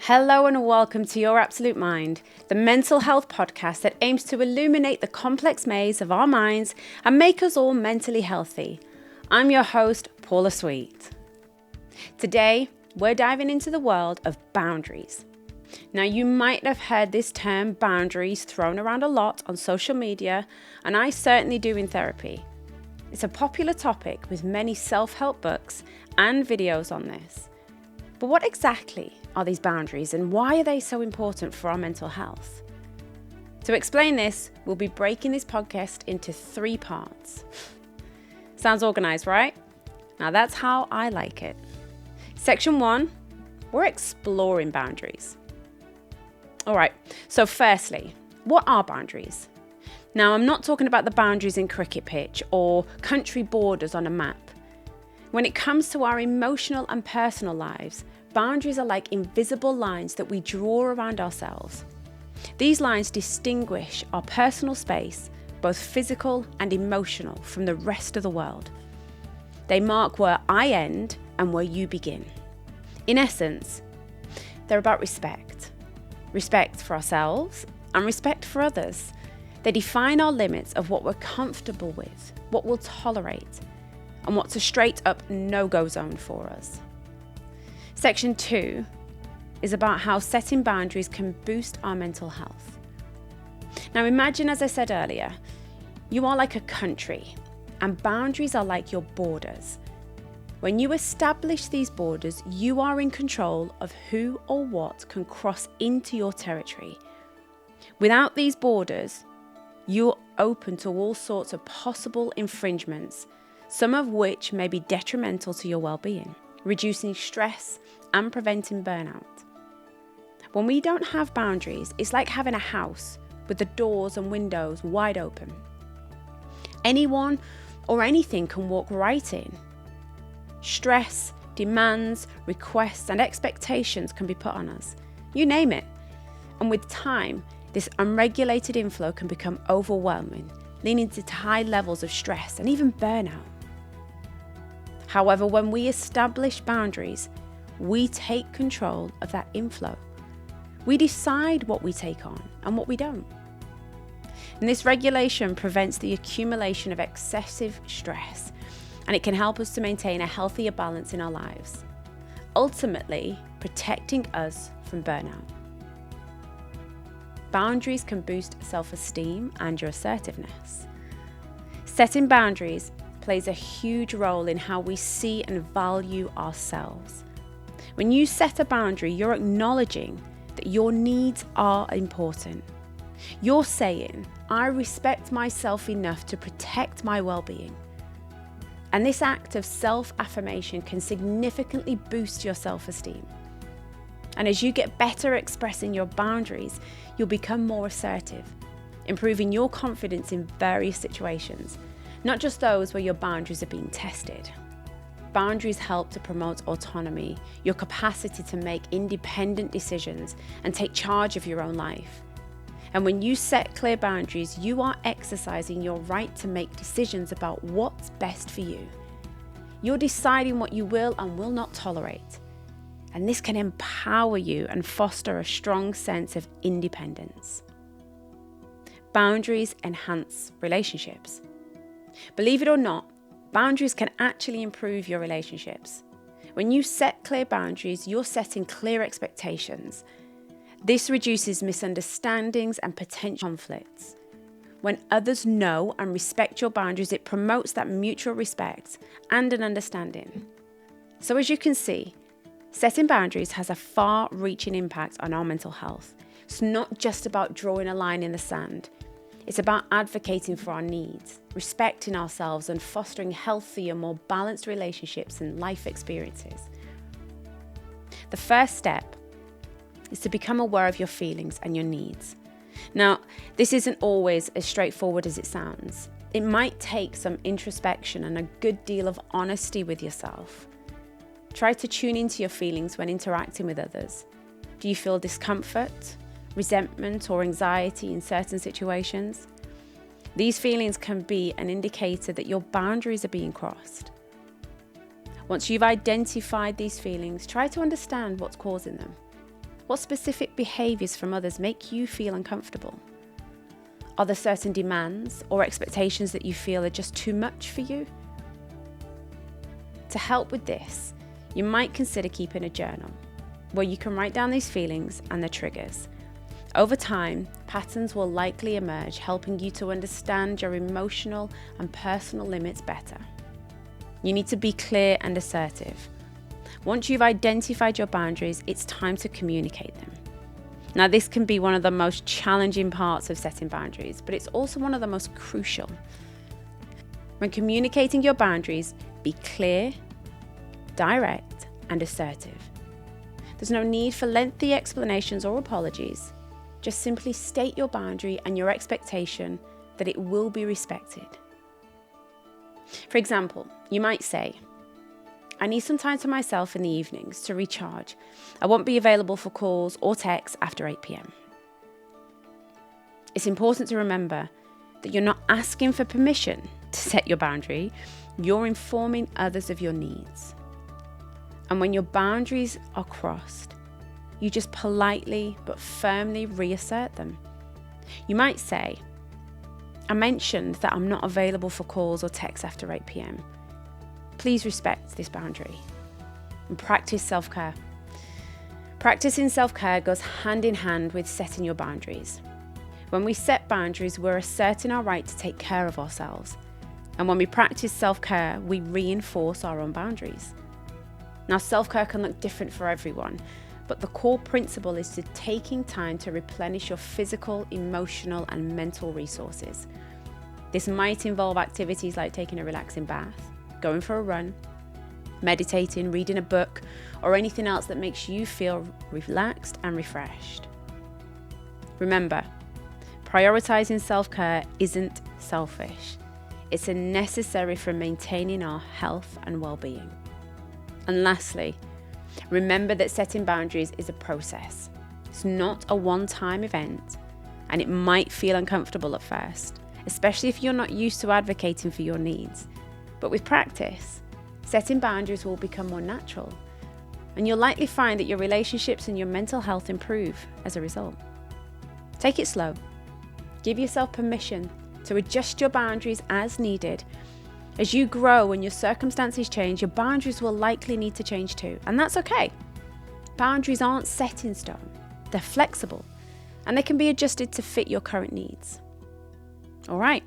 Hello and welcome to Your Absolute Mind, the mental health podcast that aims to illuminate the complex maze of our minds and make us all mentally healthy. I'm your host, Paula Sweet. Today, we're diving into the world of boundaries. Now, you might have heard this term boundaries thrown around a lot on social media, and I certainly do in therapy. It's a popular topic with many self-help books and videos on this. But what exactly are these boundaries and why are they so important for our mental health? To explain this, we'll be breaking this podcast into 3 parts. Sounds organized, right? Now that's how I like it. Section 1, we're exploring boundaries. All right, so firstly, what are boundaries? Now, I'm not talking about the boundaries in cricket pitch or country borders on a map. When it comes to our emotional and personal lives, boundaries are like invisible lines that we draw around ourselves. These lines distinguish our personal space, both physical and emotional, from the rest of the world. They mark where I end and where you begin. In essence, they're about respect. Respect for ourselves and respect for others. They define our limits of what we're comfortable with, what we'll tolerate, and what's a straight up no-go zone for us. Section 2 is about how setting boundaries can boost our mental health. Now imagine, as I said earlier, you are like a country and boundaries are like your borders. When you establish these borders, you are in control of who or what can cross into your territory. Without these borders, you're open to all sorts of possible infringements, some of which may be detrimental to your well-being, reducing stress and preventing burnout. When we don't have boundaries, it's like having a house with the doors and windows wide open. Anyone or anything can walk right in. Stress, demands, requests, and expectations can be put on us. You name it. And with time, this unregulated inflow can become overwhelming, leading to high levels of stress and even burnout. However, when we establish boundaries, we take control of that inflow. We decide what we take on and what we don't. And this regulation prevents the accumulation of excessive stress, and it can help us to maintain a healthier balance in our lives, ultimately protecting us from burnout. Boundaries can boost self-esteem and your assertiveness. Setting boundaries plays a huge role in how we see and value ourselves. When you set a boundary, you're acknowledging that your needs are important. You're saying, I respect myself enough to protect my well-being. And this act of self-affirmation can significantly boost your self-esteem. And as you get better at expressing your boundaries, you'll become more assertive, improving your confidence in various situations, not just those where your boundaries are being tested. Boundaries help to promote autonomy, your capacity to make independent decisions and take charge of your own life. And when you set clear boundaries, you are exercising your right to make decisions about what's best for you. You're deciding what you will and will not tolerate. And this can empower you and foster a strong sense of independence. Boundaries enhance relationships. Believe it or not, boundaries can actually improve your relationships. When you set clear boundaries, you're setting clear expectations. This reduces misunderstandings and potential conflicts. When others know and respect your boundaries, it promotes that mutual respect and an understanding. So as you can see, setting boundaries has a far-reaching impact on our mental health. It's not just about drawing a line in the sand. It's about advocating for our needs, respecting ourselves, and fostering healthier, more balanced relationships and life experiences. The first step is to become aware of your feelings and your needs. Now, this isn't always as straightforward as it sounds. It might take some introspection and a good deal of honesty with yourself. Try to tune into your feelings when interacting with others. Do you feel discomfort, resentment, or anxiety in certain situations? These feelings can be an indicator that your boundaries are being crossed. Once you've identified these feelings, try to understand what's causing them. What specific behaviours from others make you feel uncomfortable? Are there certain demands or expectations that you feel are just too much for you? To help with this, you might consider keeping a journal where you can write down these feelings and the triggers. Over time, patterns will likely emerge, helping you to understand your emotional and personal limits better. You need to be clear and assertive. Once you've identified your boundaries, it's time to communicate them. Now, this can be one of the most challenging parts of setting boundaries, but it's also one of the most crucial. When communicating your boundaries, be clear, direct, and assertive. There's no need for lengthy explanations or apologies. Just simply state your boundary and your expectation that it will be respected. For example, you might say, I need some time to myself in the evenings to recharge. I won't be available for calls or texts after 8 p.m. It's important to remember that you're not asking for permission to set your boundary. You're informing others of your needs. And when your boundaries are crossed, you just politely but firmly reassert them. You might say, I mentioned that I'm not available for calls or texts after 8 p.m. Please respect this boundary and practice self-care. Practicing self-care goes hand in hand with setting your boundaries. When we set boundaries, we're asserting our right to take care of ourselves. And when we practice self-care, we reinforce our own boundaries. Now, self-care can look different for everyone, but the core principle is to taking time to replenish your physical, emotional, and mental resources. This might involve activities like taking a relaxing bath, going for a run, meditating, reading a book, or anything else that makes you feel relaxed and refreshed. Remember, prioritizing self-care isn't selfish. It's necessary for maintaining our health and well-being. And lastly, remember that setting boundaries is a process. It's not a one-time event, and it might feel uncomfortable at first, especially if you're not used to advocating for your needs. But with practice, setting boundaries will become more natural, and you'll likely find that your relationships and your mental health improve as a result. Take it slow. Give yourself permission to adjust your boundaries as needed. As you grow and your circumstances change, your boundaries will likely need to change too, and that's okay. Boundaries aren't set in stone. They're flexible, and they can be adjusted to fit your current needs. All right.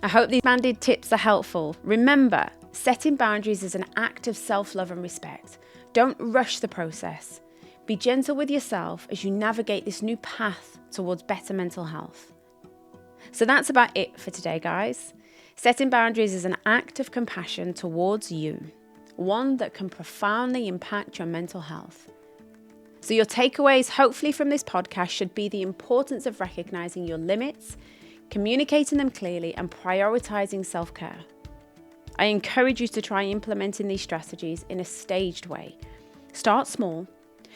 I hope these expanded tips are helpful. Remember, setting boundaries is an act of self-love and respect. Don't rush the process. Be gentle with yourself as you navigate this new path towards better mental health. So that's about it for today, guys. Setting boundaries is an act of compassion towards you, one that can profoundly impact your mental health. So your takeaways, hopefully from this podcast, should be the importance of recognizing your limits, communicating them clearly, and prioritizing self-care. I encourage you to try implementing these strategies in a staged way. Start small,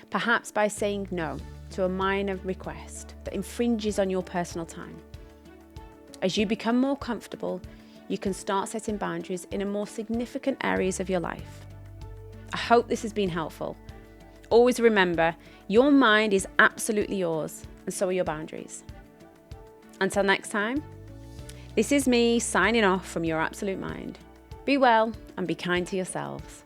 perhaps by saying no to a minor request that infringes on your personal time. As you become more comfortable, you can start setting boundaries in a more significant areas of your life. I hope this has been helpful. Always remember, your mind is absolutely yours, and so are your boundaries. Until next time, this is me signing off from Your Absolute Mind. Be well and be kind to yourselves.